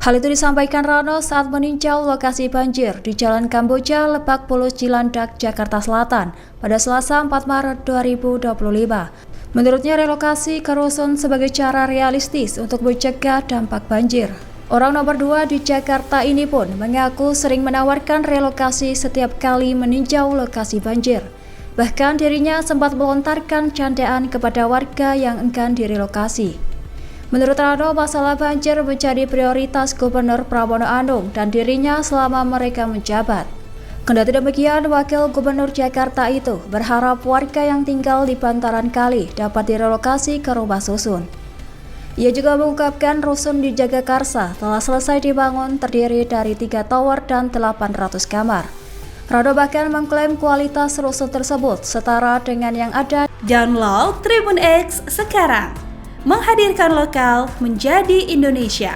Hal itu disampaikan Rano saat meninjau lokasi banjir di Jalan Kamboja, Lebak Bulus, Cilandak, Jakarta Selatan pada Selasa 4 Maret 2025. Menurutnya relokasi ke rusun sebagai cara realistis untuk mencegah dampak banjir. Orang nomor 2 di Jakarta ini pun mengaku sering menawarkan relokasi setiap kali meninjau lokasi banjir. Bahkan dirinya sempat melontarkan candaan kepada warga yang enggan direlokasi. Menurut Rano, masalah banjir menjadi prioritas Gubernur Pramono Anung dan dirinya selama mereka menjabat. Kendati demikian, Wakil Gubernur Jakarta itu berharap warga yang tinggal di bantaran kali dapat direlokasi ke rumah susun. Ia juga mengungkapkan rusun di Jagakarsa telah selesai dibangun, terdiri dari 3 tower dan 800 kamar. Rano bahkan mengklaim kualitas rusun tersebut setara dengan yang ada. Download Tribun X sekarang. Menghadirkan lokal menjadi Indonesia.